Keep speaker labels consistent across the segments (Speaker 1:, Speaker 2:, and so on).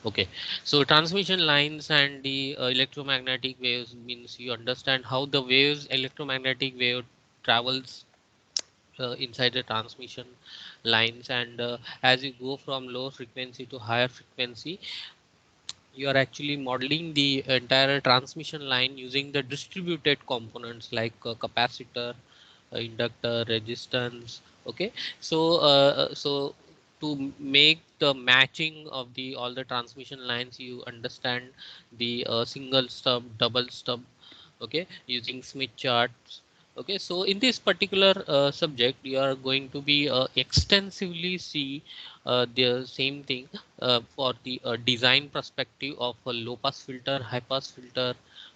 Speaker 1: Okay, so transmission lines and the electromagnetic waves means you understand how the waves, electromagnetic wave travels inside the transmission lines, and as you go from low frequency to higher frequency, you are actually modeling the entire transmission line using the distributed components like capacitor, inductor, resistance. Okay, so to make the matching of the all the transmission lines, you understand the single stub, double stub, okay, using Smith charts. Okay, so in this particular subject you are going to be extensively see the same thing for the design perspective of a low pass filter, high pass filter.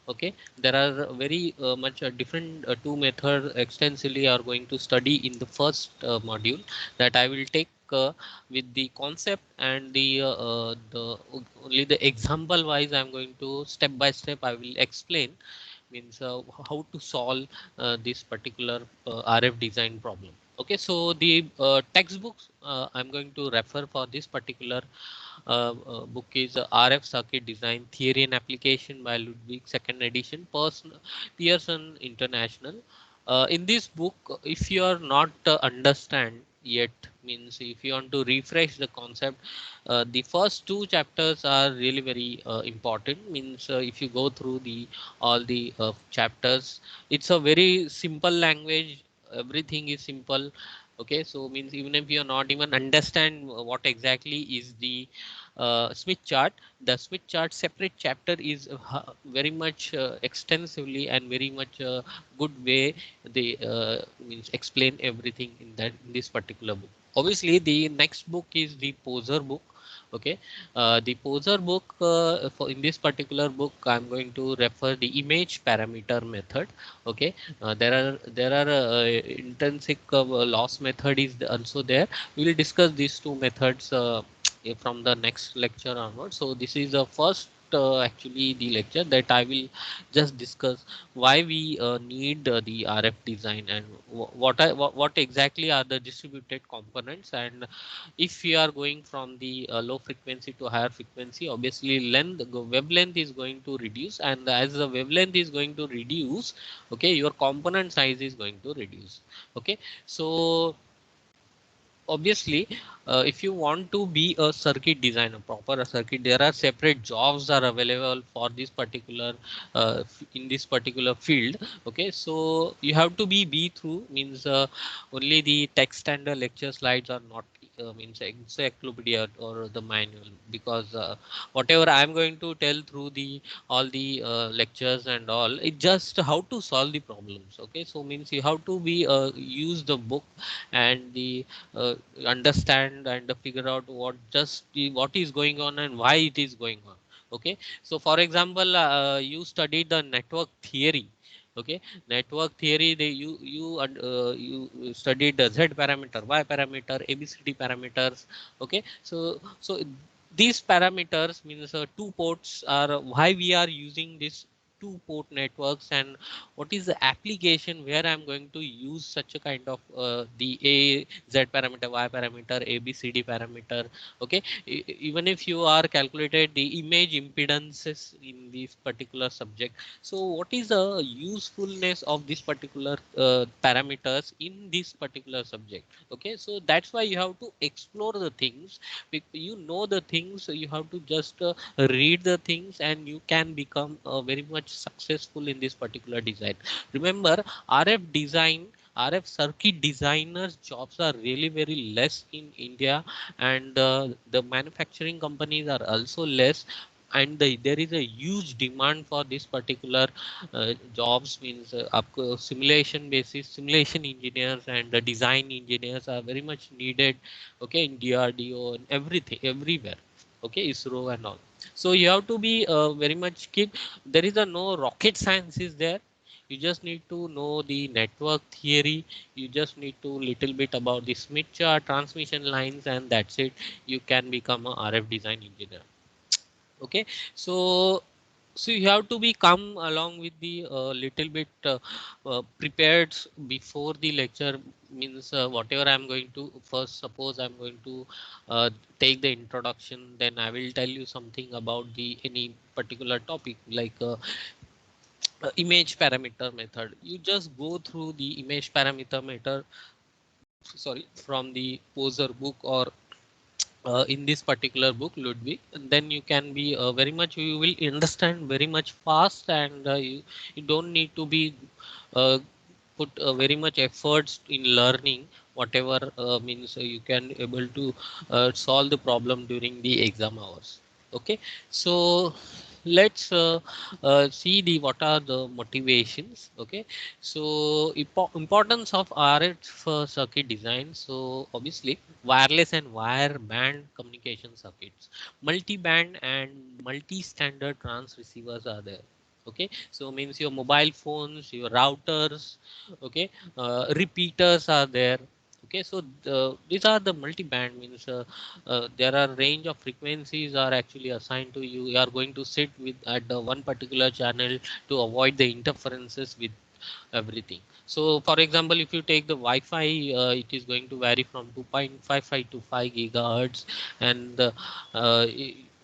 Speaker 1: Okay, there are very much different two methods extensively are going to study in the first module that I will take with the concept and the only the example wise I'm going to step by step I will explain means how to solve this particular RF design problem. Okay, so the textbooks I'm going to refer for this particular book is RF Circuit Design Theory and Application by Ludwig, second edition, Pearson International. In this book, if you are not understand yet, means if you want to refresh the concept, the first two chapters are really very important. Means if you go through the all the chapters, it's a very simple language. Everything is simple. Okay, so means even if you are not even understand what exactly is the Smith chart, the Smith chart separate chapter is very much extensively and very much good way they means explain everything in that in this particular book. Obviously the next book is the Poser book. Okay, the Poser book for in this particular book I'm going to refer the image parameter method. Okay, there are intrinsic loss method is also there. We will discuss these two methods from the next lecture onward. So this is the first actually the lecture that I will just discuss why we need the RF design and what exactly are the distributed components, and if we are going from the low frequency to higher frequency, obviously length the wavelength is going to reduce, and as the wavelength is going to reduce, okay, your component size is going to reduce. Okay, so obviously if you want to be a circuit designer, proper circuit, there are separate jobs are available for this particular in this particular field. Okay, so you have to be through means only the text and the lecture slides are not means encyclopedia or the manual, because whatever I'm going to tell through the all the lectures and all, it just how to solve the problems. Okay, so means you have to be use the book and the uh, understand and figure out what is going on and why it is going on. Okay, so for example you studied the network theory. Okay, network theory, you studied the Z parameter, Y parameter, ABCD parameters. Okay, so these parameters means two ports are why we are using this two port networks, and what is the application where I'm going to use such a kind of the A Z parameter, Y parameter, ABCD parameter. Okay, even if you are calculated the image impedances in this particular subject, so what is the usefulness of this particular parameters in this particular subject? Okay, so that's why you have to explore the things. You know the things, so you have to just read the things and you can become very much successful in this particular design. Remember, RF design, RF circuit designers jobs are really very less in India, and the manufacturing companies are also less, and there is a huge demand for this particular jobs. Means simulation basis, simulation engineers and the design engineers are very much needed. Okay, in DRDO and everything everywhere. Okay, ISRO and all. So you have to be very much keep, there is a no rocket science is there. You just need to know the network theory. You just need to little bit about the Smith chart, transmission lines, and that's it. You can become a RF design engineer. Okay, so So you have to be come along with the little bit prepared before the lecture. Means whatever I'm going to first, suppose I'm going to uh, take the introduction, then I will tell you something about the any particular topic like image parameter method. You just go through the image parameter method, sorry, from the poser book or in this particular book Ludwig, and then you can be very much, you will understand very much fast, and you don't need to be uh, put very much efforts in learning whatever means you can able to solve the problem during the exam hours. Okay, so let's see the what are the motivations. Okay, so importance of RF circuit design. So obviously wireless and wire band communication circuits, multi-band and multi-standard trans receivers are there. Okay, so means your mobile phones, your routers, okay, repeaters are there. Okay, so these are the multi-band, means there are range of frequencies are actually assigned to you. You are going to sit with at the one particular channel to avoid the interferences with everything. So for example, if you take the Wi-Fi, it is going to vary from 2.55 to 5 gigahertz, and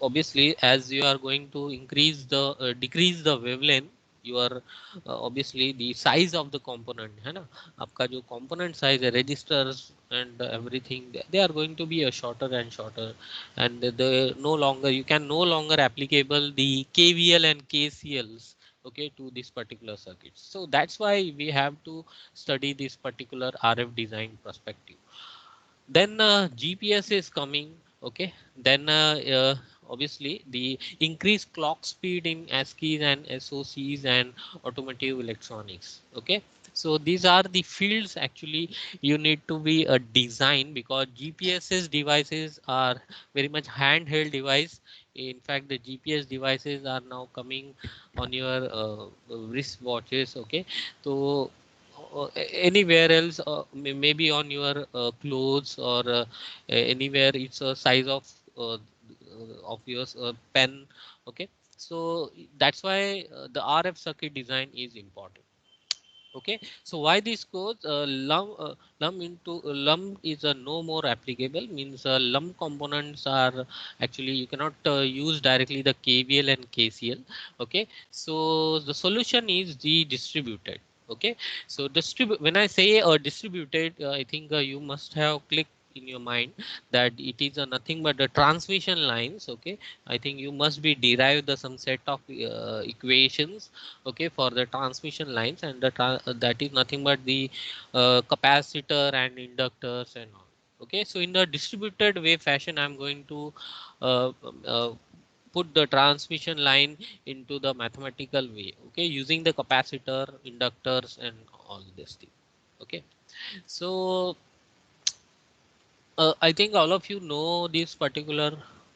Speaker 1: obviously as you are going to increase the decrease the wavelength, you are obviously the size of the component है ना, आपका जो component size है, registers and everything, they are going to be a shorter and shorter, and the no longer you can no longer applicable the KVL and KCLs, okay, to this particular circuit. So that's why we have to study this particular RF design perspective. Then GPS is coming. Okay, then obviously the increased clock speed in ASCIIs and SOCs and automotive electronics. Okay, so these are the fields actually you need to be a design, because GPS's devices are very much handheld device. In fact, the GPS devices are now coming on your wrist watches. Okay, so anywhere else, maybe on your clothes or anywhere it's a size of your pen. Okay, so that's why the RF circuit design is important. Okay, so why this goes lum is a no more applicable, means lum components are actually you cannot use directly the KVL and KCL. Okay, so the solution is the distributed. Okay, so distribute, when I say distributed, I think you must have clicked in your mind that it is nothing but the transmission lines. Okay, I think you must be derived the some set of equations, okay, for the transmission lines, and that is nothing but the capacitor and inductors and all. Okay, so in the distributed wave fashion I'm going to uh, uh, put the transmission line into the mathematical way, okay, using the capacitor, inductors and all this thing. Okay, so I think all of you know this particular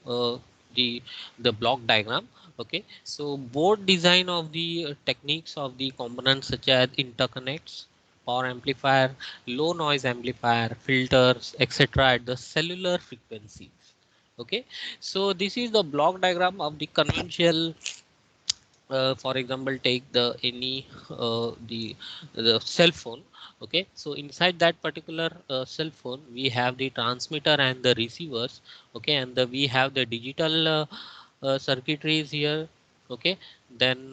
Speaker 1: uh, the the block diagram. Okay, so board design of the techniques of the components such as interconnects, power amplifier, low noise amplifier, filters, etc. at the cellular frequencies. Okay, so this is the block diagram of the conventional. For example, take the any the cell phone. Okay, so inside that particular cell phone we have the transmitter and the receivers. Okay, and we have the digital circuitries here. Okay, then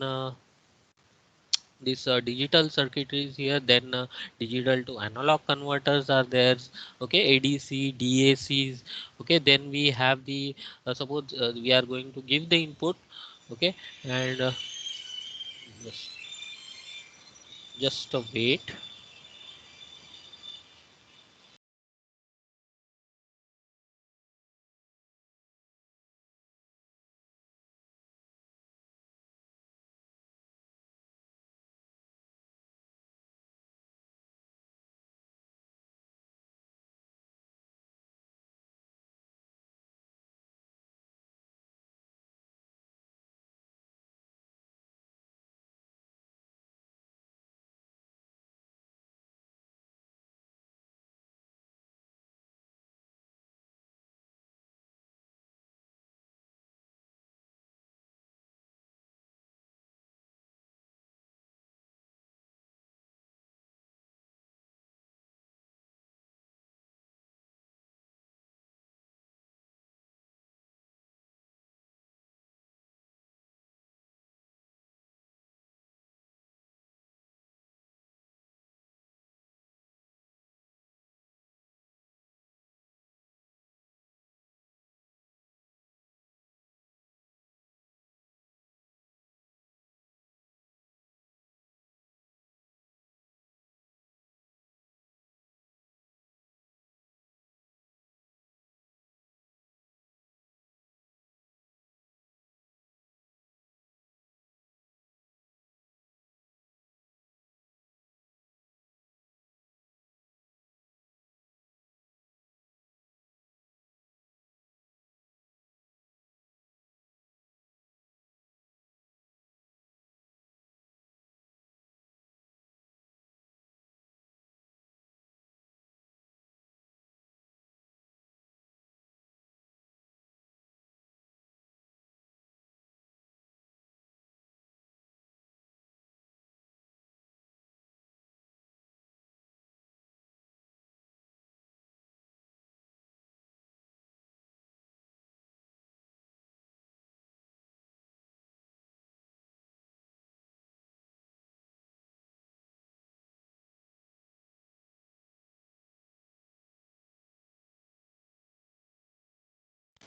Speaker 1: this digital circuitries here, then digital to analog converters are there. Okay, ADC, DACs. Okay, then we have the suppose we are going to give the input. Okay, and just wait.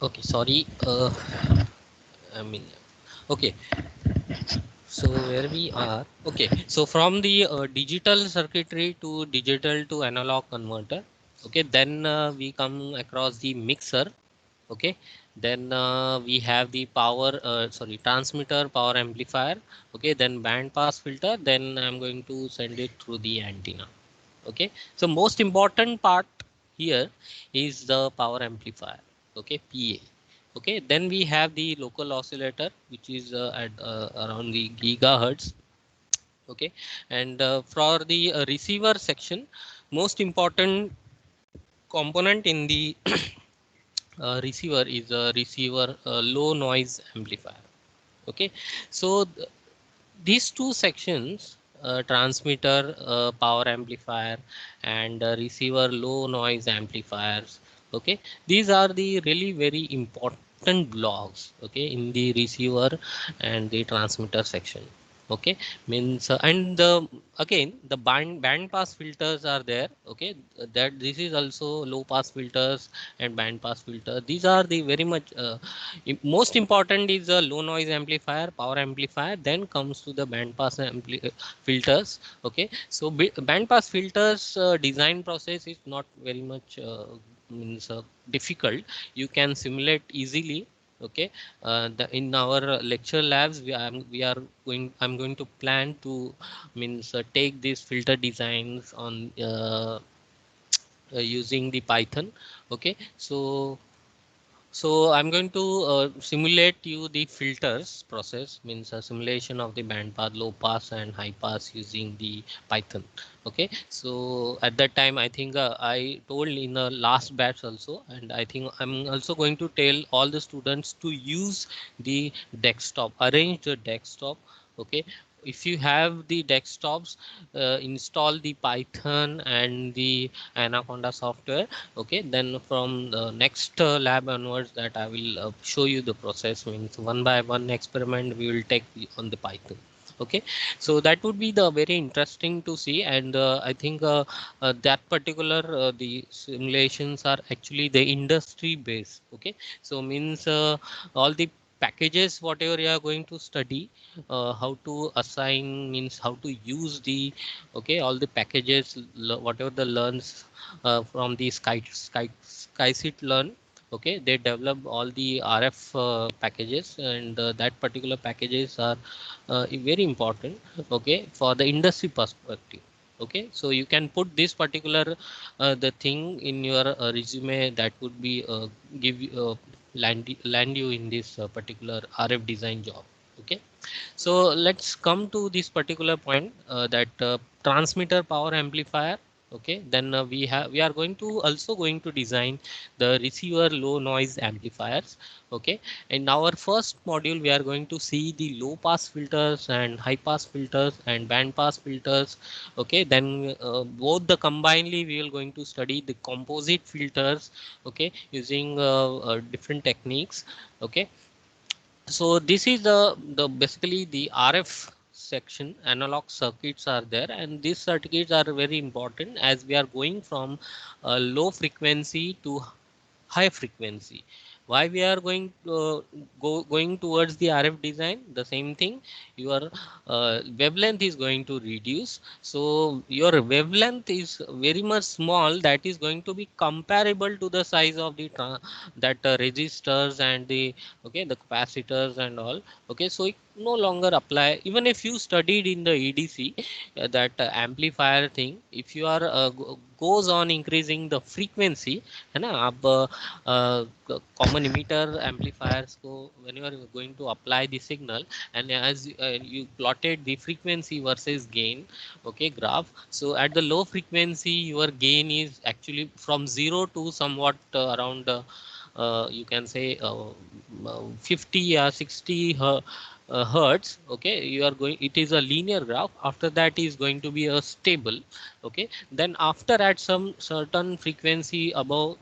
Speaker 1: Okay, sorry. I mean, okay. So where we are, okay. So from the digital circuitry to digital to analog converter, okay. Then we come across the mixer, okay. Then we have the power, sorry, transmitter, power amplifier, okay. Then band pass filter. Then I'm going to send it through the antenna, okay. So most important part here is the power amplifier, okay, PA. Okay, then we have the local oscillator, which is at around the gigahertz. Okay, and for the receiver section, most important component in the receiver is a receiver low noise amplifier. Okay, so these two sections, transmitter, power amplifier, and receiver low noise amplifiers, okay, these are the really very important blocks, okay, in the receiver and the transmitter section. Okay, means and the again the band pass filters are there, okay, that this is also low pass filters and band pass filter. These are the very much most important is a low noise amplifier, power amplifier, then comes to the band pass filters. Okay, so band pass filters design process is not very much means difficult. You can simulate easily. Okay, in our lecture labs, I'm going to plan to means take these filter designs on using the Python. Okay, so I'm going to simulate you the filters process, means a simulation of the band pass, low pass and high pass using the Python. Okay, so at that time I think I told in the last batch also, and I think I'm also going to tell all the students to use the desktop, arrange the desktop. Okay, if you have the desktops, install the Python and the Anaconda software. Okay, then from the next lab onwards, that I will show you the process, means one by one experiment we will take on the Python. Okay, so that would be the very interesting to see, and I think that particular the simulations are actually the industry based. Okay, so means all the packages whatever you are going to study, how to assign, means how to use the, okay, all the packages, whatever the learns from the SkySeat Learn. Okay, they develop all the RF packages, and that particular packages are very important. Okay, for the industry perspective. Okay, so you can put this particular the thing in your resume, that would be give land you in this particular RF design job. Okay, so let's come to this particular point, that transmitter power amplifier. Okay, then we are going to also going to design the receiver low noise amplifiers. Okay, in our first module we are going to see the low pass filters and high pass filters and band pass filters. Okay, then both the combinedly we are going to study the composite filters. Okay, using different techniques. Okay, so this is the basically the RF section, analog circuits are there, and these circuits are very important as we are going from low frequency to high frequency. Why we are going towards the RF design? The same thing, your wavelength is going to reduce. So your wavelength is very much small. That is going to be comparable to the size of the that resistors and the, okay, the capacitors and all. Okay, so it no longer apply. Even if you studied in the EDC, that amplifier thing, if you are goes on increasing the frequency, है ना, अब common emitter amplifiers को when you are going to apply the signal, and as you plotted the frequency versus gain, okay, graph. So at the low frequency your gain is actually from 0 to somewhat around you can say 50 or 60 hertz. Okay, you are going, it is a linear graph. After that is going to be a stable. Okay, then after at some certain frequency above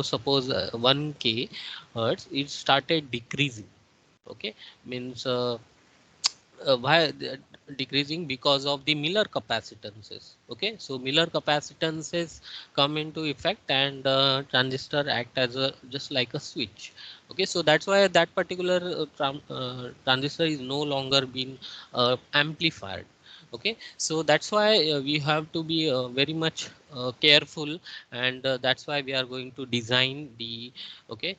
Speaker 1: suppose 1k hertz, it started decreasing. Okay, means why decreasing because of the Miller capacitances. Okay, so Miller capacitances come into effect, and transistor act as a just like a switch. Okay, so that's why that particular transistor is no longer being amplified. Okay, so that's why we have to be very much careful, and that's why we are going to design the, okay,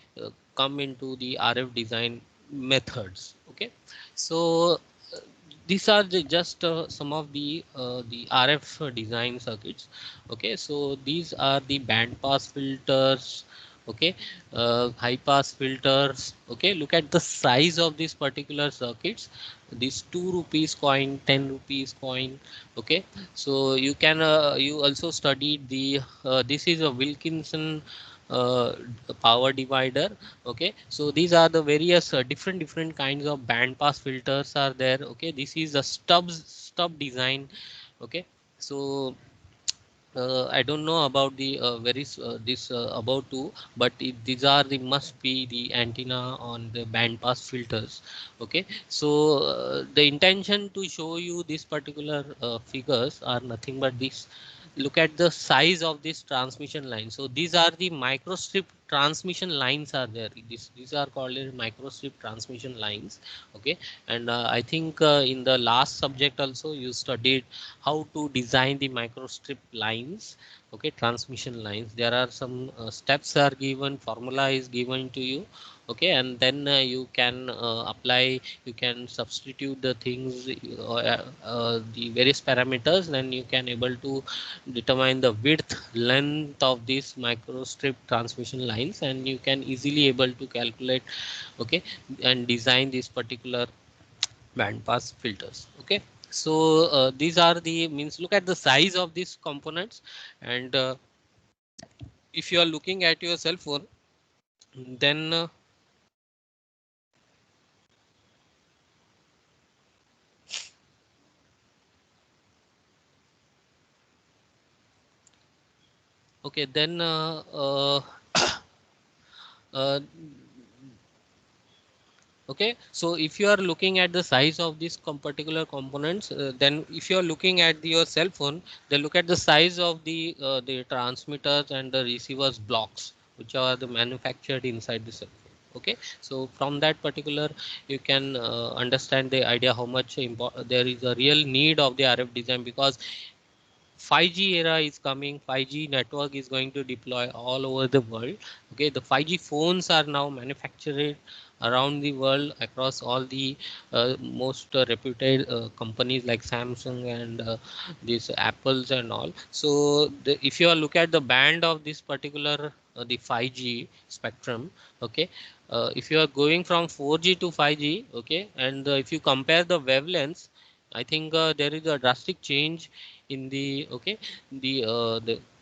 Speaker 1: come into the RF design methods. Okay, so these are just some of the RF design circuits. Okay, so these are the band pass filters. Okay, high pass filters. Okay, look at the size of these particular circuits. This 2 rupees coin, 10 rupees coin. Okay, so you can you also studied the this is a Wilkinson uh, power divider. Okay, so these are the various different kinds of band pass filters are there. Okay, this is a stub design. Okay, so I don't know about the this about two, but these are the must be the antenna on the band pass filters. Okay, so the intention to show you this particular figures are nothing but this. Look at the size of this transmission line. So these are the microstrip transmission lines are there. These are called microstrip transmission lines. Okay, and I think in the last subject also you studied how to design the microstrip lines. Okay, transmission lines, there are some steps are given, formula is given to you. Okay, and then you can apply, you can substitute the things, the various parameters, then you can able to determine the width length of these microstrip transmission lines, and you can easily able to calculate, okay, and design this particular band pass filters. Okay, so these are the means, look at the size of these components, and if you are looking at your cell phone, then okay, then uh, okay, so if you are looking at the size of these particular components, then if you are looking at your cell phone, then look at the size of the transmitters and the receivers blocks, which are the manufactured inside the cell phone. Okay, so from that particular, you can understand the idea how much there is a real need of the RF design, because 5G era is coming. 5G network is going to deploy all over the world. Okay, the 5G phones are now manufactured around the world across all the most reputed companies like Samsung and these Apples and all. So if you look at the band of this particular the 5G spectrum, okay, if you are going from 4G to 5G, okay, and if you compare the wavelengths, I think there is a drastic change in the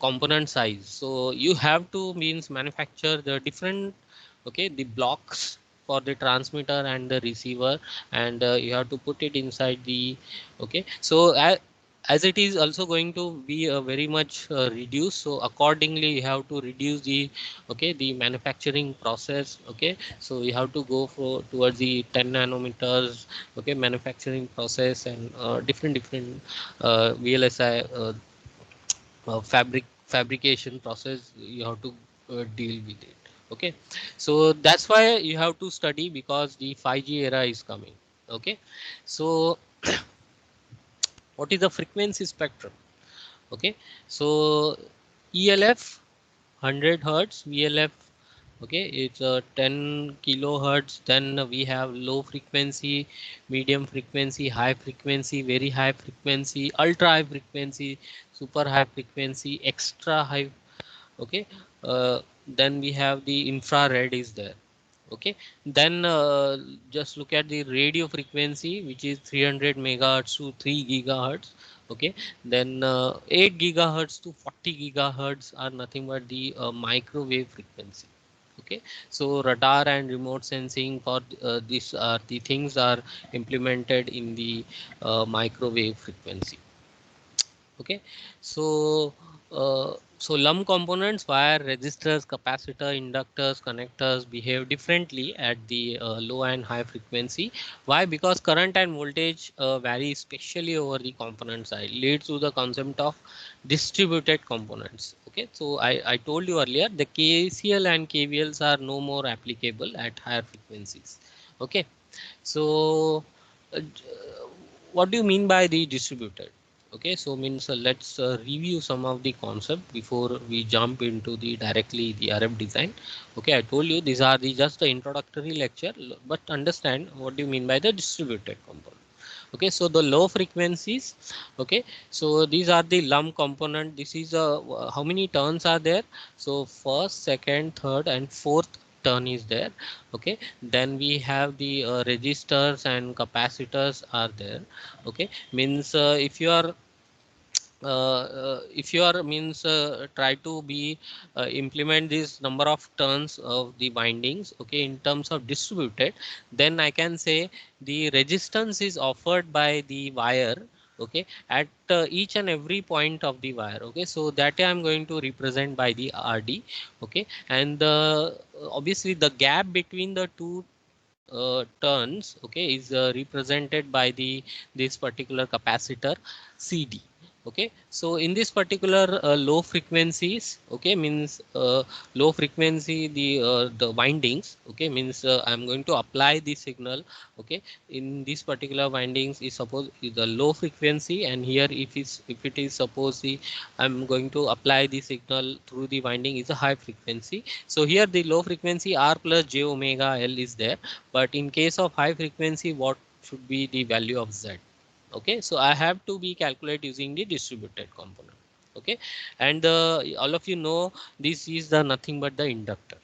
Speaker 1: component size. So you have to means manufacture the different, okay, the blocks for the transmitter and the receiver, and you have to put it inside the, okay, so as it is also going to be very much reduced, so accordingly you have to reduce the, okay, the manufacturing process. Okay, so you have to go for towards the 10 nanometers, okay, manufacturing process, and different VLSI fabrication process you have to deal with it. Okay, so that's why you have to study, because the 5G era is coming. Okay, so what is the frequency spectrum? Okay, so ELF 100 hertz, VLF, okay, it's 10 kilohertz. Then we have low frequency, medium frequency, high frequency, very high frequency, ultra high frequency, super high frequency, extra high. Okay, then we have the infrared is there. Okay, then just look at the radio frequency, which is 300 megahertz to 3 gigahertz. Okay, then 8 gigahertz to 40 gigahertz are nothing but the microwave frequency. Okay, so radar and remote sensing for this the things are implemented in the microwave frequency. Okay, so So lump components, wire, resistors, capacitor, inductors, connectors behave differently at the low and high frequency. Why? Because current and voltage vary especially over the component side, leads to the concept of distributed components. Okay, so I told you earlier the KCL and KVLs are no more applicable at higher frequencies. Okay, so uh, what do you mean by the distributed? Okay, so means let's review some of the concept before we jump into the directly the RF design. Okay, I told you these are the just the introductory lecture, but understand what do you mean by the distributed component. Okay, so the low frequencies. Okay, so these are the lump component. This is how many turns are there? So first, second, third and fourth turn is there. Okay, then we have the resistors and capacitors are there. Okay, means if you are means try to be implement this number of turns of the windings, okay, in terms of distributed, then I can say the resistance is offered by the wire, okay, at each and every point of the wire. Okay, so that I'm going to represent by the RD. Okay, and obviously the gap between the two turns, okay, is represented by the this particular capacitor CD. Okay, so in this particular low frequencies, okay, means low frequency the windings, okay, means I'm going to apply the signal. Okay, in this particular windings is suppose is the low frequency, and here if it is suppose the I'm going to apply the signal through the winding is a high frequency. So here the low frequency R plus j omega L is there, but in case of high frequency, what should be the value of Z? Okay, so I have to be calculate using the distributed component. Okay, and all of you know this is the nothing but the inductor.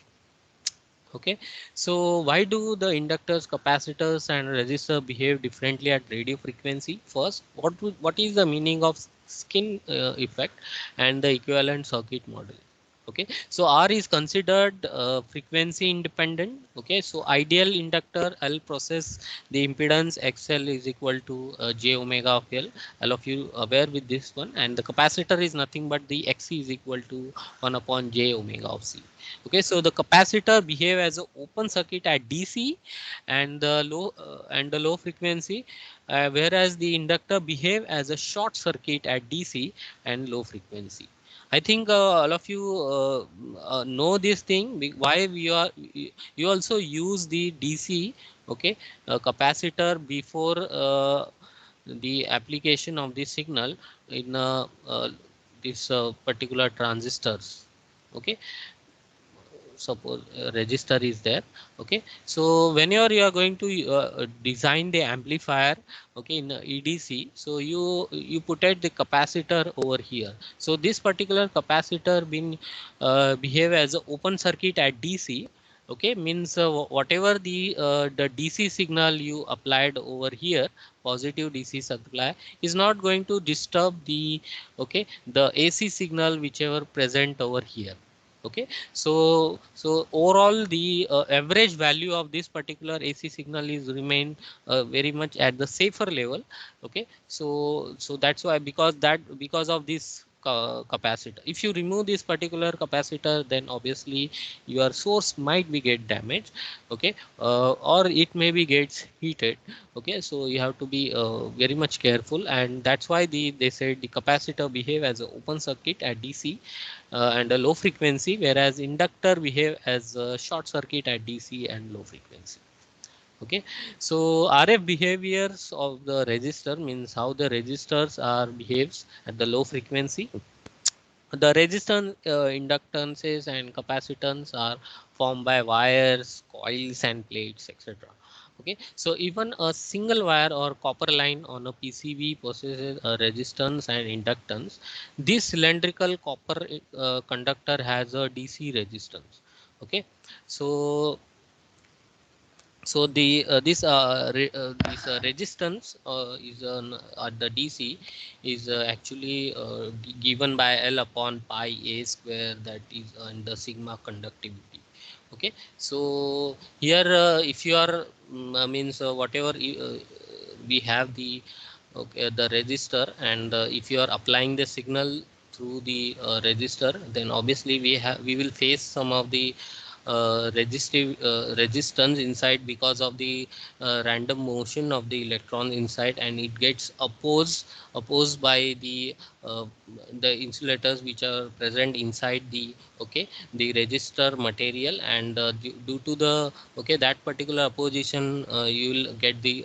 Speaker 1: Okay, so why do the inductors, capacitors and resistor behave differently at radio frequency? First, what is the meaning of skin effect and the equivalent circuit model? Okay, so R is considered frequency independent. Okay, so ideal inductor L process the impedance XL is equal to j omega of L. All of you aware with this one, and the capacitor is nothing but the XC is equal to 1 upon j omega of C. Okay, so the capacitor behave as an open circuit at DC and the low frequency, whereas the inductor behave as a short circuit at DC and low frequency. I think all of you know this thing. Why we are you also use the DC, okay, capacitor before the application of the signal in this particular transistors. Okay, suppose register is there. Okay, so whenever you are going to design the amplifier, okay, in EDC, so you put at the capacitor over here. So this particular capacitor been behave as an open circuit at DC. Okay, means whatever the DC signal you applied over here, positive DC supply, is not going to disturb the, okay, the AC signal whichever present over here. Okay, so overall the average value of this particular AC signal is remain very much at the safer level. Okay, so that's why, because of this capacitor, if you remove this particular capacitor, then obviously your source might be get damaged. Okay, or it maybe gets heated. Okay, so you have to be very much careful, and that's why they said the capacitor behave as an open circuit at DC and a low frequency, whereas inductor behave as a short circuit at DC and low frequency. Okay, so RF behaviors of the resistor means how the resistors are behaves at the low frequency. The resistance, inductances and capacitance are formed by wires, coils and plates, etc. Okay, so even a single wire or copper line on a PCB possesses a resistance and inductance. This cylindrical copper conductor has a DC resistance. Okay, so the this resistance is at the DC is actually given by L upon pi a square, that is and the sigma conductivity. Okay, so here if you are means whatever we have the, okay, the resistor, and if you are applying the signal through the resistor, then obviously we will face some of the resistance inside because of the random motion of the electron inside, and it gets opposed by the insulators which are present inside the, okay, the resistor material. And due to the, okay, that particular opposition, you will get the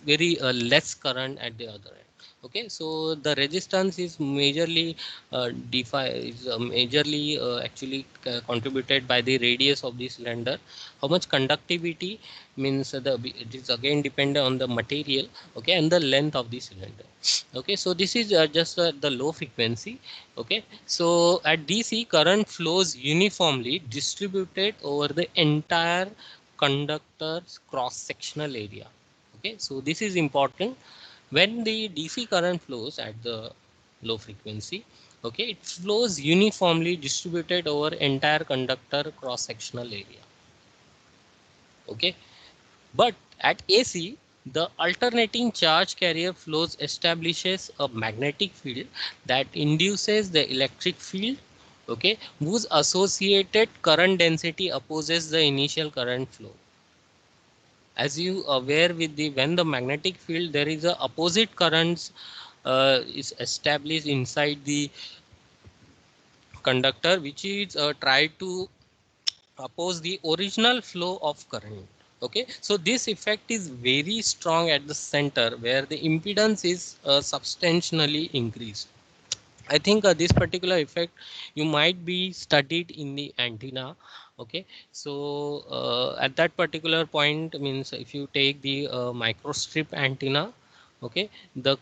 Speaker 1: very less current at the other end. Okay, so the resistance is majorly actually contributed by the radius of the cylinder. How much conductivity means it is again dependent on the material, okay, and the length of the cylinder. Okay, so this is just the low frequency. Okay, so at DC, current flows uniformly distributed over the entire conductor's cross sectional area. Okay, so this is important. When the DC current flows at the low frequency, okay, it flows uniformly distributed over entire conductor cross sectional area. Okay, but at AC, the alternating charge carrier flows establishes a magnetic field that induces the electric field, okay, whose associated current density opposes the initial current flow. As you aware, with the when the magnetic field, there is a opposite currents is established inside the conductor, which is try to oppose the original flow of current. Okay, so this effect is very strong at the center where the impedance is substantially increased. I think this particular effect you might be studied in the antenna. Okay, so at that particular point means if you take the microstrip antenna, okay, the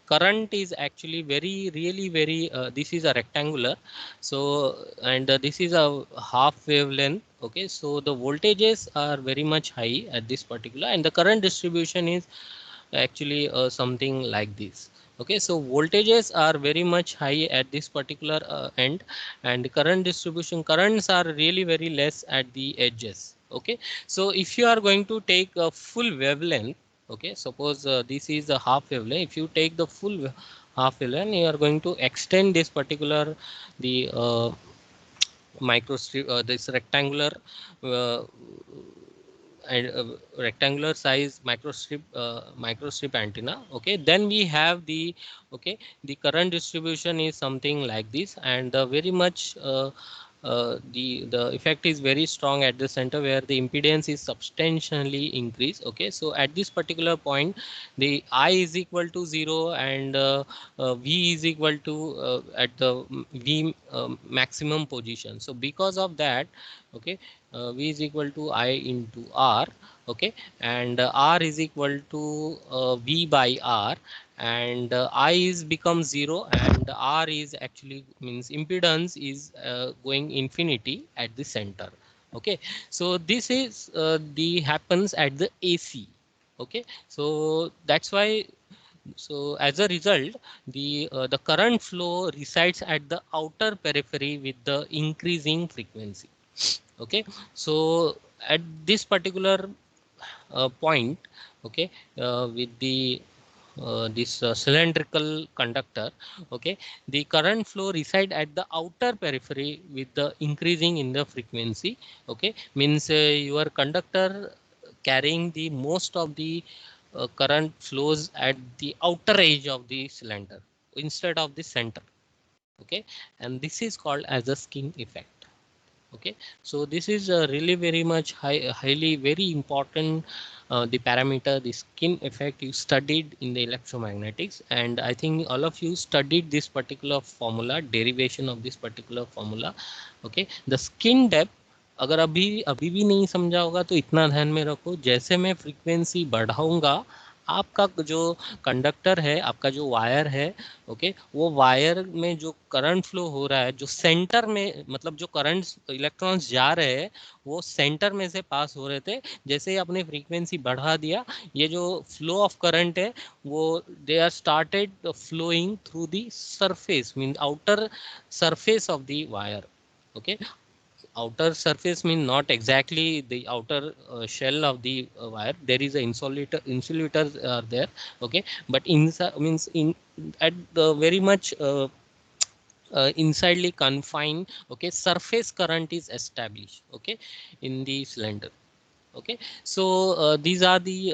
Speaker 1: current is actually very really very this is a rectangular, so and this is a half wavelength. Okay, so the voltages are very much high at this particular, and the current distribution is actually something like this. Okay, so voltages are very much high at this particular end, and current distribution currents are really very less at the edges. Okay, so if you are going to take a full wavelength, okay, suppose this is a half wavelength, if you take the full half wavelength, you are going to extend this particular the microstrip this uh, rectangular size microstrip antenna. Okay, then we have the, okay, the current distribution is something like this, and very much the effect is very strong at the center where the impedance is substantially increased. Okay, so at this particular point the I is equal to 0, and V is equal to at the V maximum position. So because of that, okay, V is equal to I into R. Okay, and R is equal to V by R, and I is become 0, and R is actually means impedance is going infinity at the center. Okay, so this is the happens at the AC. Okay, so that's why, so as a result, the current flow resides at the outer periphery with the increasing frequency. Okay, so at this particular point, okay, with the this cylindrical conductor, okay, the current flow reside at the outer periphery with the increasing in the frequency. Okay, means your conductor carrying the most of the current flows at the outer edge of the cylinder instead of the center. Okay, and this is called as a skin effect. Okay, so this is really very much highly very important the parameter, the skin effect you studied in the electromagnetics, and I think all of you studied this particular formula, derivation of this particular formula. Okay, the skin depth, अगर अभी अभी भी नहीं समझा होगा तो इतना ध्यान में रखो, जैसे मैं फ्रीक्वेंसी बढ़ाऊंगा, आपका जो कंडक्टर है, आपका जो वायर है, ओके, वो वायर में जो करंट फ्लो हो रहा है, जो सेंटर में मतलब जो करंट इलेक्ट्रॉन्स जा रहे हैं वो सेंटर में से पास हो रहे थे, जैसे ही आपने फ्रीक्वेंसी बढ़ा दिया, ये जो फ्लो ऑफ करंट है वो they are started flowing through the surface mean outer surface of the wire. Okay, outer surface mean not exactly the outer shell of the wire, there is a insulators are there. Okay, but inside means in at the very much insidely confined, okay, surface current is established, okay, in the cylinder. Okay, so these are the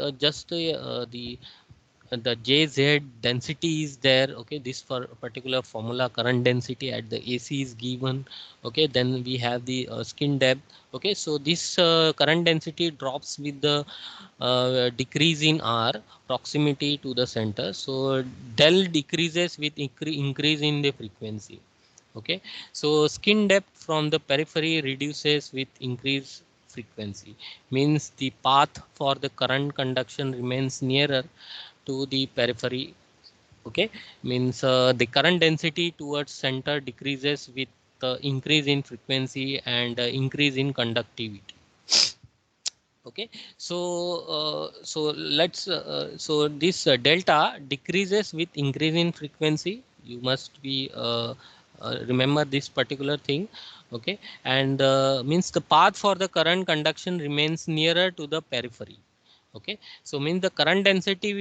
Speaker 1: the Jz density is there. Okay, this for particular formula current density at the AC is given. Okay, then we have the skin depth. Okay, so this current density drops with the decrease in R, proximity to the center. So del decreases with increase in the frequency. Okay, so skin depth from the periphery reduces with increased frequency, means the path for the current conduction remains nearer to the periphery. Okay, means the current density towards center decreases with increase in frequency and increase in conductivity. Okay, so so this delta decreases with increase in frequency. You must be remember this particular thing. Okay, and means the path for the current conduction remains nearer to the periphery. Okay, so means the current density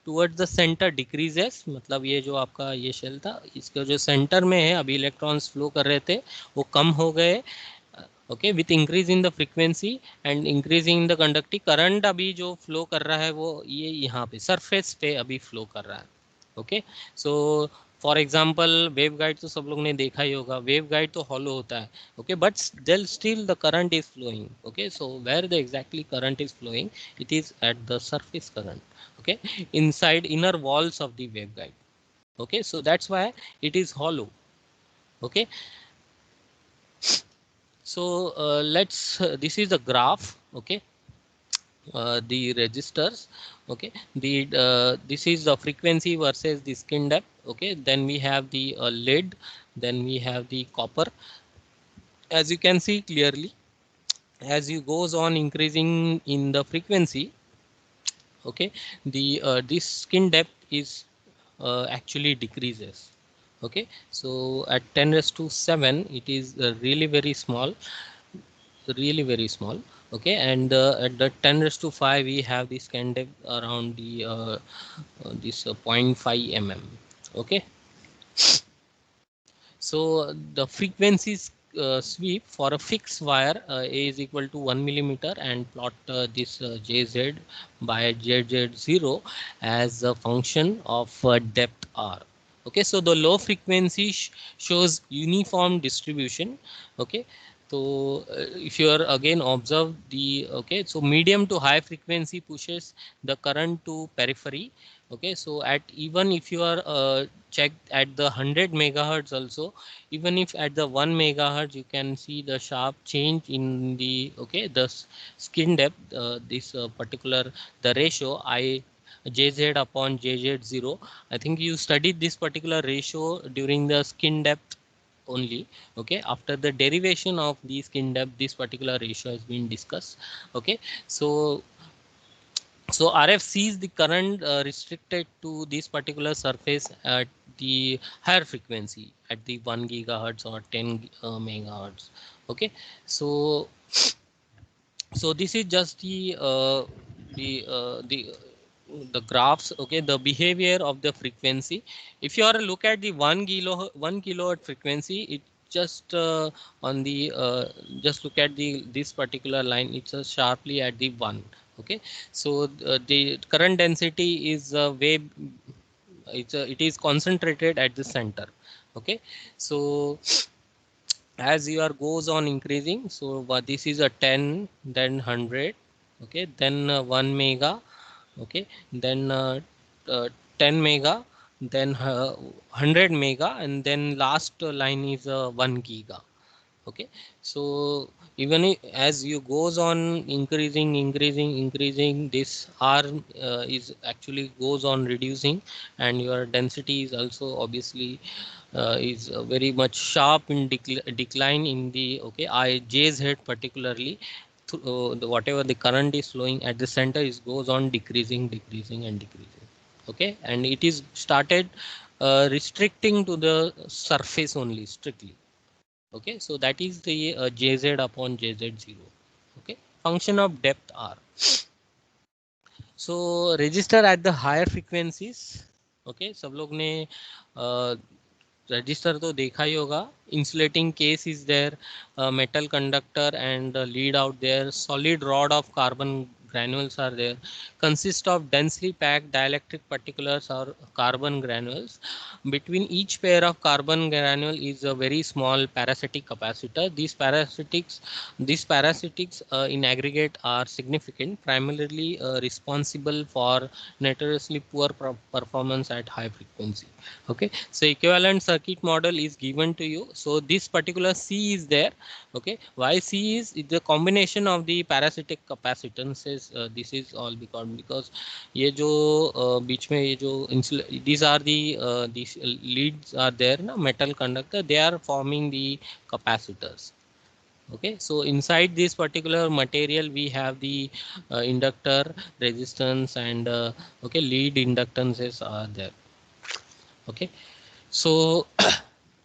Speaker 1: towards the center decreases. मतलब ये जो आपका ये shell था, इसका जो centre में है अभी इलेक्ट्रॉन्स फ्लो कर रहे थे वो कम हो गए. Okay, with increase in the frequency and increasing in the conductive current, अभी जो फ्लो कर रहा है वो ये यहाँ पे सरफेस पे अभी फ्लो कर रहा है. Okay, so for example wave guide तो सब लोग ने देखा ही होगा. वेव गाइड तो हॉलो होता है. Okay, but then still the current is flowing. Okay, so where the exactly current is flowing, it is at the surface current. Okay, inside inner walls of the wave guide. Okay, so that's why it is hollow. Okay, so let's this is the graph. Okay, the registers. Okay, the this is the frequency versus the skin depth. Okay, then we have the lead, then we have the copper. As you can see clearly, as you goes on increasing in the frequency, okay, the this skin depth is actually decreases. Okay, so at 10 raised to 7 it is really very small, really very small. Okay, and at the 10 raised to 5 we have this kind of around the this zero point 0.5 mm. Okay, so the frequencies sweep for a fixed wire A is equal to 1 millimeter, and plot this Jz by Jz0 as a function of depth R. Okay, so the low frequency shows uniform distribution. Okay, so if you are again observe the, okay, so medium to high frequency pushes the current to periphery. Okay, so at even if you are checked at the 100 megahertz also, even if at the 1 megahertz you can see the sharp change in the, okay, the skin depth, this particular the ratio I Jz upon Jz0. I think you studied this particular ratio during the skin depth only. Okay, after the derivation of the skin depth this particular ratio has been discussed. Okay, so so RF sees the current restricted to this particular surface at the higher frequency at the 1 gigahertz or 10 megahertz. Okay, so so this is just the the graphs. Okay, the behavior of the frequency. If you are to look at the 1 kilohertz frequency, it just on the just look at the this particular line, it's sharply at the 1. Okay, so the current density is way, it is concentrated at the center. Okay, so as your goes on increasing, so this is a 10, then 100. Okay, then 1 mega. Okay, then 10 mega, then 100 mega, and then last line is 1 giga. Okay, so even as you goes on increasing, this R is actually goes on reducing, and your density is also obviously is very much sharp in decline in the, okay, Jz particularly. Whatever the current is flowing at the center is goes on decreasing and decreasing. Okay, and it is started restricting to the surface only strictly. Okay, so that is the Jz upon Jz0. Okay, function of depth R. So register at the higher frequencies. Okay, सब लोग ने register तो देखा ही होगा. Insulating case is there, metal conductor and lead out there, solid rod of carbon granules are there, consist of densely packed dielectric particulars or carbon granules. Between each pair of carbon granule is a very small parasitic capacitor. These parasitics in aggregate are significant, primarily responsible for notoriously poor performance at high frequency. Okay, so equivalent circuit model is given to you. So this particular C is there. Okay, why C is the combination of the parasitic capacitances. This is all because ये जो बीच में ये जो these are these leads are there na metal conductor, they are forming the capacitors. Okay, so inside this particular material we have the inductor, resistance and okay, lead inductances are there. Okay, so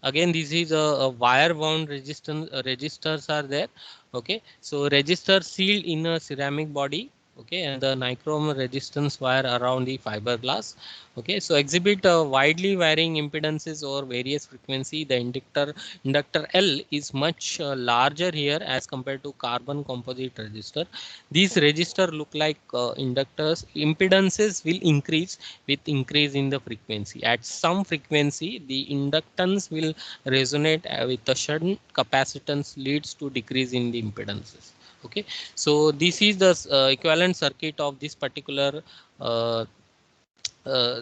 Speaker 1: again this is a wire wound resistance, registers are there. Okay, so register sealed in a ceramic body. Okay, and the nichrome resistance wire around the fiberglass. Okay, so exhibit widely varying impedances over various frequency. The inductor L is much larger here as compared to carbon composite resistor. These resistor look like inductors. Impedances will increase with increase in the frequency. At some frequency, the inductance will resonate with a sudden capacitance leads to decrease in the impedances. Okay, so this is the equivalent circuit of this particular uh, uh,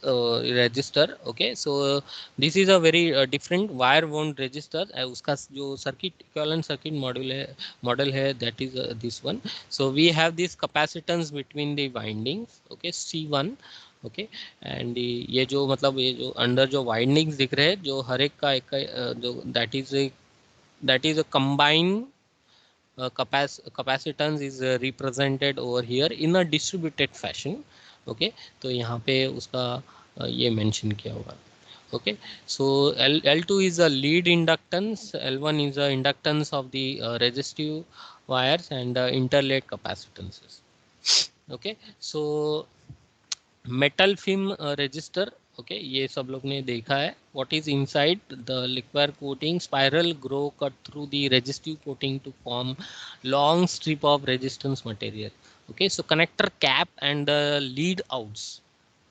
Speaker 1: register. Okay, so this is a very different wire wound register. उसका जो circuit equivalent circuit model है that is this one. So we have this capacitance between the windings. Okay, C1. Okay and ये जो मतलब ये जो under जो windings दिख रहे हैं जो हर एक का एक जो that is a combined capacitance is represented over here in a distributed fashion. Okay, तो यहाँ पे उसका ये मेंशन किया हुआ. Okay, so L2 is a lead inductance, L1 is a inductance of the resistive wires and interlaid capacitances. Okay, so metal film register. Okay, ये सब लोग ने देखा है. What is inside the liquid coating? Spiral grow cut through the resistive coating to form long strip of resistance material. Okay, so connector cap and the lead outs.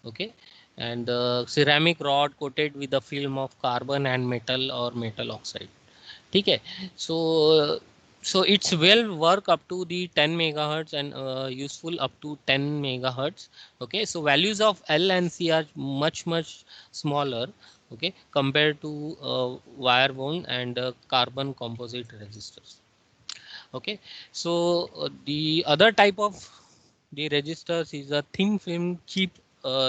Speaker 1: Okay, and the ceramic rod coated with a film of carbon and metal or metal oxide. ठीक है, so it's will work up to the 10 megahertz and useful up to 10 megahertz. Okay, so values of L and C are much smaller. Okay, compared to wire wound and carbon composite resistors. Okay, so the other type of the registers is a thin film cheap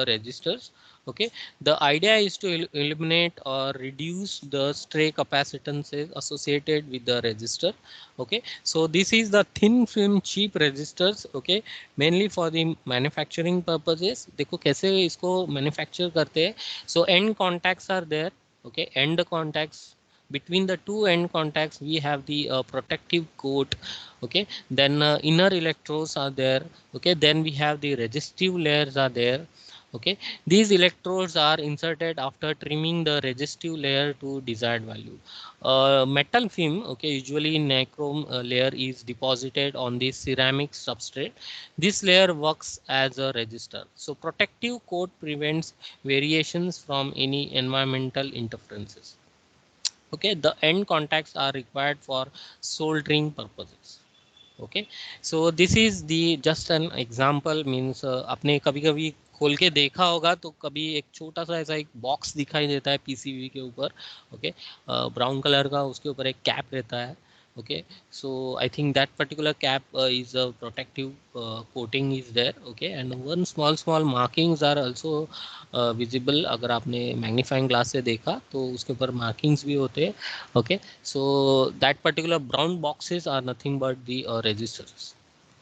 Speaker 1: registers. Okay, the idea is to eliminate or reduce the stray capacitances associated with the resistor. Okay, so this is the thin film cheap resistors. Okay, mainly for the manufacturing purposes. देखो कैसे इसको manufacture करते हैं. So end contacts are there. Okay, end contacts, between the two end contacts we have the protective coat. Okay, then inner electrodes are there. Okay, then we have the resistive layers are there. Okay, these electrodes are inserted after trimming the resistive layer to desired value. Metal film, okay, usually nichrome layer is deposited on the ceramic substrate. This layer works as a resistor. So protective coat prevents variations from any environmental interferences. Okay, the end contacts are required for soldering purposes. Okay, so this is the just an example. means आपने कभी कभी खोल के देखा होगा तो कभी एक छोटा सा ऐसा एक बॉक्स दिखाई देता है पीसीबी के ऊपर. ओके, ब्राउन कलर का उसके ऊपर एक कैप रहता है. Okay, so I think that particular cap is a protective coating is there. Okay, and one small markings are also visible. अगर आपने magnifying glass से देखा तो उसके ऊपर markings भी होते हैं. Okay, so that particular brown boxes are nothing but the resistors.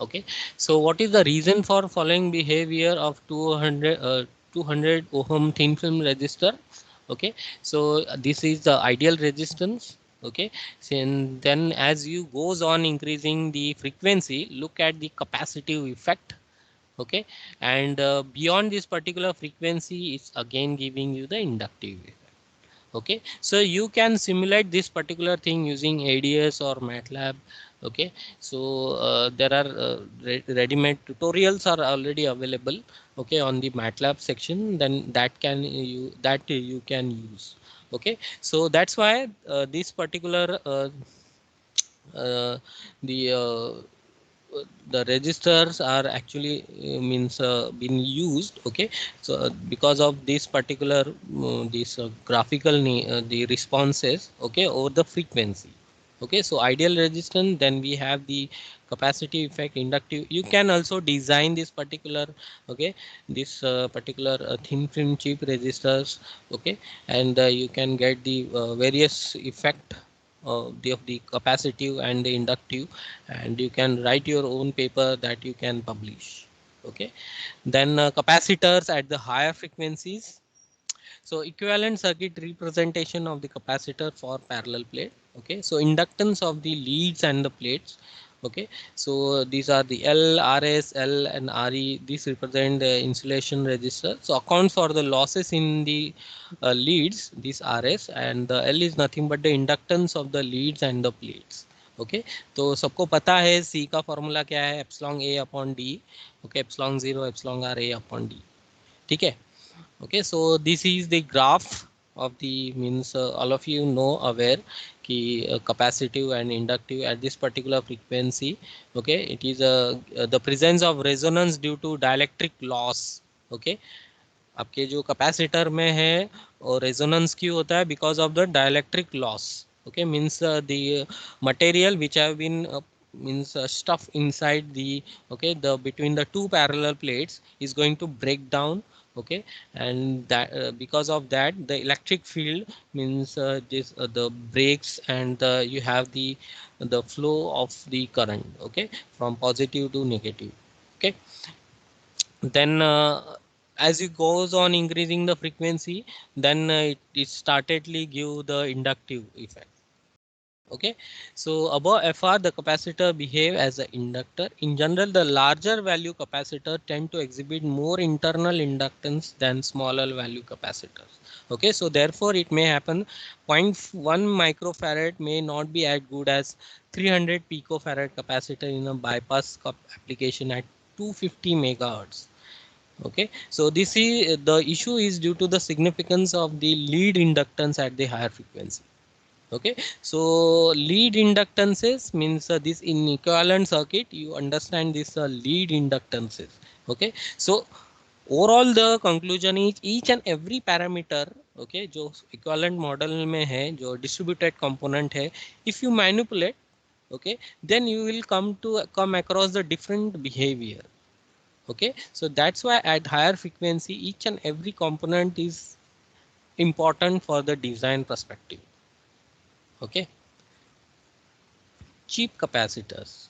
Speaker 1: Okay, so what is the reason for following behavior of 200 ohm thin film resistor? Okay, so this is the ideal resistance. Okay, so and then as you goes on increasing the frequency, look at the capacitive effect. Okay, and beyond this particular frequency, it's again giving you the inductive effect.
Speaker 2: Okay, so you can simulate this particular thing using ADS or MATLAB. Okay, so there are ready-made tutorials are already available, okay, on the MATLAB section, then that you can use. Okay, so that's why this particular uh, the the registers are actually means been used. Okay, so because of this particular this graphical the responses, okay, over the frequency. Okay, so ideal resistance, then we have the capacitive effect, inductive. You can also design this particular, okay, this particular thin film chip resistors. Okay, and you can get the various effect of the capacitive and the inductive, and you can write your own paper that you can publish. Okay, then capacitors at the higher frequencies. So equivalent circuit representation of the capacitor for parallel plate. Okay, so inductance of the leads and the plates. Okay, so these are the L, RS, L and RE. These represent the insulation resistor. So account for the losses in the leads, this RS, and the L is nothing but the inductance of the leads and the plates. Okay, तो सबको पता है C का formula क्या है, epsilon A upon D. Okay, epsilon 0 epsilon R A upon D. ठीक है. Okay, so this is the graph of the means all of you know aware ki capacitive and inductive at this particular frequency. Okay, it is the presence of resonance due to dielectric loss. Okay, आपके जो capacitor में है और resonance क्यों होता है, because of the dielectric loss. Okay, means the material which have been means stuff inside the, okay, the between the two parallel plates is going to break down. Okay, and that because of that the electric field means this the breaks, and you have the flow of the current, okay, from positive to negative. Okay, then as it goes on increasing the frequency, then it startedly give the inductive effect. Okay, so above FR the capacitor behave as an inductor. In general, the larger value capacitor tend to exhibit more internal inductance than smaller value capacitors. Okay, so therefore it may happen zero point 0.1 microfarad may not be as good as 300 picofarad capacitor in a bypass application at 250 megahertz. Okay, so this is the issue is due to the significance of the lead inductance at the higher frequency. Okay, so lead inductances means this in equivalent circuit you understand this lead inductances. Okay, so overall the conclusion is each and every parameter, okay, जो equivalent model में है, जो distributed component है, if you manipulate, okay, then you will come across the different behavior. Okay, so that's why at higher frequency each and every component is important for the design perspective. Okay, cheap capacitors.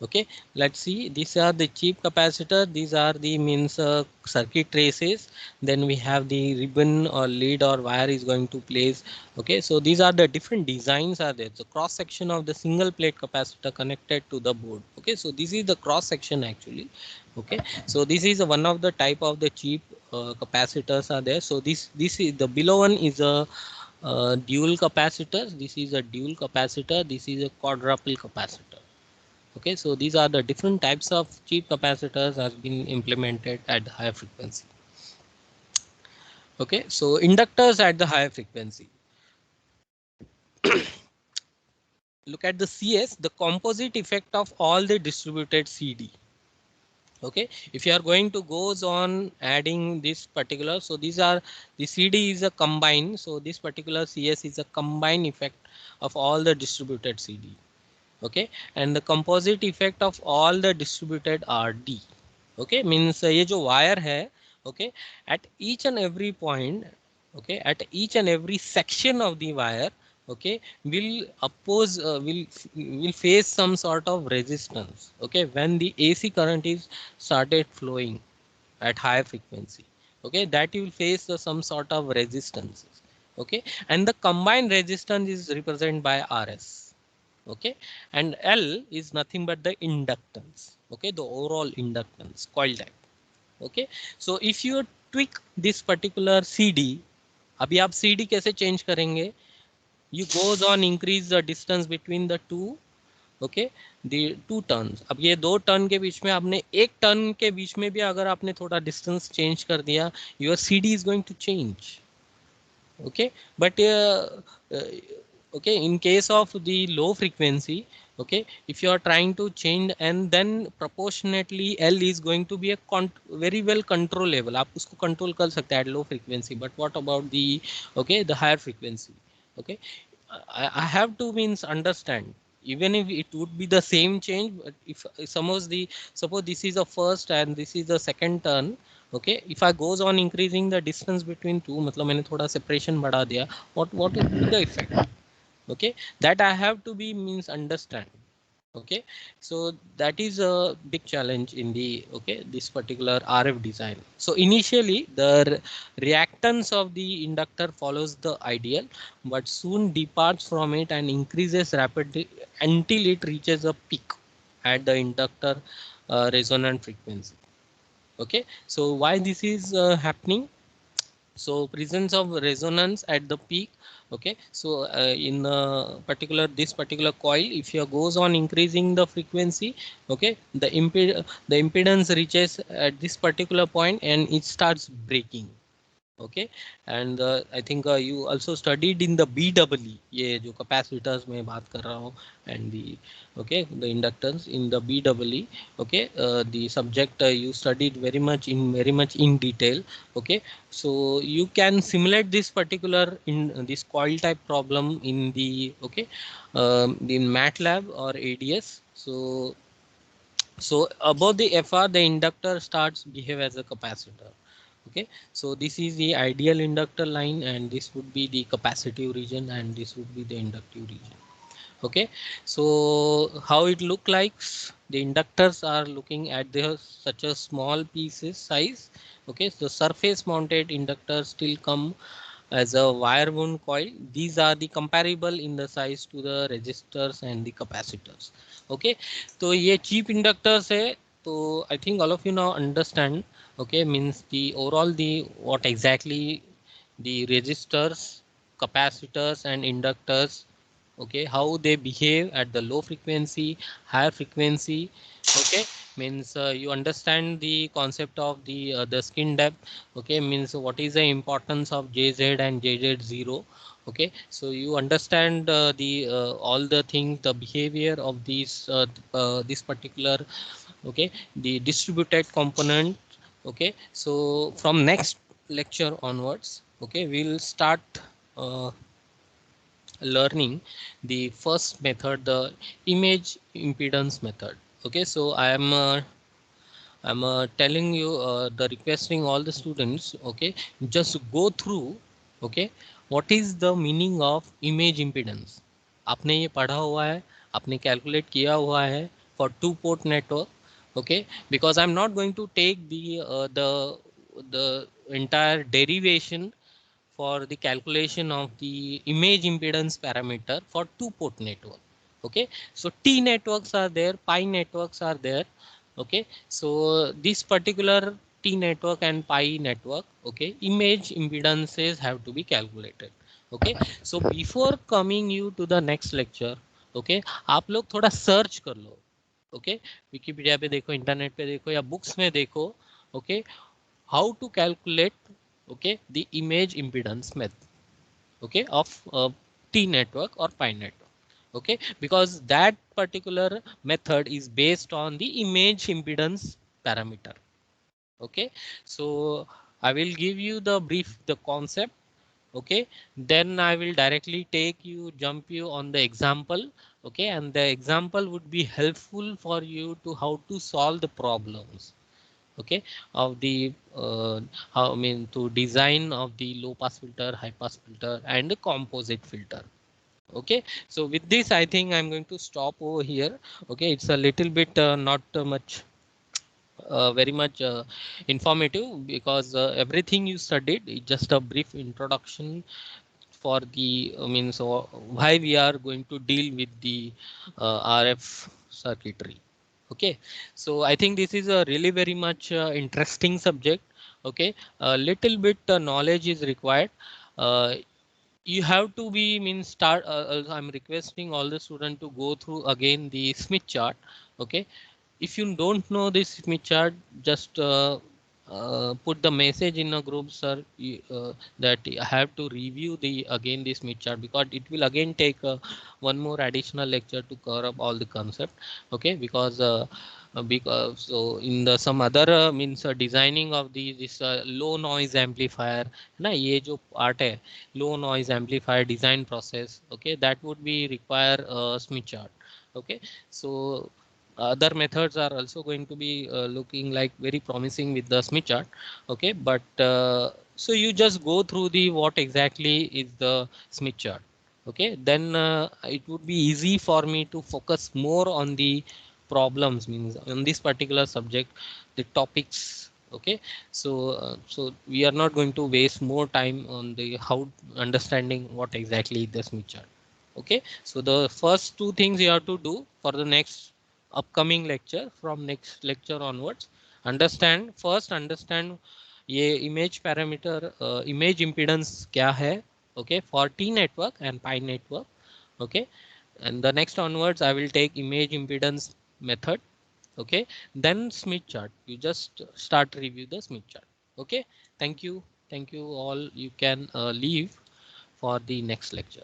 Speaker 2: Okay, let's see, these are the cheap capacitor, these are the means circuit traces, then we have the ribbon or lead or wire is going to place. Okay, so these are the different designs are there, the cross section of the single plate capacitor connected to the board. Okay, so this is the cross section actually. Okay, so this is one of the type of the cheap capacitors are there. So this is the below one is a dual capacitor, this is a dual capacitor, this is a quadruple capacitor. Okay, so these are the different types of cheap capacitors has been implemented at the higher frequency. Okay, so inductors at the higher frequency. Look at the CS, the composite effect of all the distributed CD. Okay, if you are going to goes on adding this particular, so these are the CD is a combine, so this particular CS is a combined effect of all the distributed CD. Okay, and the composite effect of all the distributed RD. Okay, means ये जो wire है, okay, at each and every point, okay, at each and every section of the wire, okay, will oppose will face some sort of resistance. Okay, when the AC current is started flowing at higher frequency, okay, that you will face some sort of resistances. Okay, and the combined resistance is represented by RS. Okay, and L is nothing but the inductance. Okay, the overall inductance coil type. Okay, so if you tweak this particular CD अभी आप CD कैसे change करेंगे? You goes on increase the distance between the two, okay, the 2 turns. अब ये 2 turn के बीच में आपने 1 turn के बीच में भी अगर आपने थोड़ा डिस्टेंस चेंज कर दिया, your CD is going to change, okay, but okay, in case of the low frequency, okay, if you are trying to change and then proportionately L is going to be a very well controllable, आप उसको control कर सकते हैं at low frequency, but what about the, okay, the higher frequency, okay, I have to means understand, even if it would be the same change, but if suppose this is the first and this is the second turn, okay, if I goes on increasing the distance between two, मतलब मैंने थोड़ा separation बढ़ा दिया, what will be the effect? Okay, that I have to be means understand. Okay, so that is a big challenge in the, okay, this particular RF design. So initially the reactance of the inductor follows the ideal, but soon departs from it and increases rapidly until it reaches a peak at the inductor resonant frequency. Okay, so why this is happening? So presence of resonance at the peak, okay, so in particular this particular coil, if you goes on increasing the frequency, okay, the impedance reaches at this particular point and it starts breaking, okay, and I think you also studied in the BEE, ये जो capacitors में बात कर रहा हूँ, and the, okay, the inductance in the BEE, okay, the subject you studied very much in detail, okay, so you can simulate this particular in this coil type problem in the, okay, in MATLAB or ADS. So above the FR, the inductor starts behave as a capacitor. Okay, so this is the ideal inductor line, and this would be the capacitive region, and this would be the inductive region. Okay, so how it look like? The inductors are looking at the such a small pieces size. Okay, so surface mounted inductors still come as a wire wound coil. These are the comparable in the size to the resistors and the capacitors. Okay, so ये cheap inductors है, तो I think all of you now understand, okay, means the overall the what exactly the resistors, capacitors and inductors, okay, how they behave at the low frequency, higher frequency, okay, means you understand the concept of the skin depth, okay, means what is the importance of JZ and JZ0, okay, so you understand the all the things, the behavior of these this particular, okay, the distributed component, okay, so from next lecture onwards, okay, we'll start uh, learning the first method, the image impedance method. Okay, so I'm telling you the requesting all the students, okay, just go through, okay, what is the meaning of image impedance. आपने ये पढ़ा हुआ है, आपने calculate किया हुआ है for two port network, okay, because I'm not going to take the entire derivation for the calculation of the image impedance parameter for two port network. Okay, so T networks are there, pi networks are there. Okay, so this particular T network and pi network, okay, image impedances have to be calculated. Okay, so before coming you to the next lecture, okay, आप लोग थोड़ा search कर लो, okay, Wikipedia पे देखो, internet पे देखो या books में देखो, okay, how to calculate, okay, the image impedance method, okay, of T network or pi network, okay, because that particular method is based on the image impedance parameter. Okay, so I will give you the brief, the concept, okay, then I will directly take you, jump you on the example, okay, and the example would be helpful for you to how to solve the problems, okay, of the how I mean to design of the low pass filter, high pass filter and the composite filter. Okay, so with this I think I'm going to stop over here. Okay, it's a little bit not much very much informative, because everything you studied is just a brief introduction for the means why we are going to deal with the RF circuitry. Okay, so I think this is a really very much interesting subject. Okay, a little bit knowledge is required. you have to be means start I'm requesting all the student to go through again the Smith chart. Okay, if you don't know this Smith chart, just put the message in a group, sir, that I have to review the again the Smith chart, because it will again take one more additional lecture to cover up all the concept. Okay, because so in the some other means designing of the this low noise amplifier ना, ये जो part है low noise amplifier design process, okay, that would be require a Smith chart. Okay, so other methods are also going to be looking like very promising with the Smith chart. Okay, but so you just go through the what exactly is the Smith chart. Okay, then it would be easy for me to focus more on the problems, means on this particular subject, the topics. Okay, so we are not going to waste more time on the how understanding what exactly the Smith chart. Okay, so the first two things you have to do for the next upcoming lecture, from next lecture onwards, understand ये image parameter image impedance क्या है. Okay, for T network and pi network. Okay, and the next onwards I will take image impedance method. Okay, then Smith chart, you just start review the Smith chart. Okay, thank you all, you can leave for the next lecture.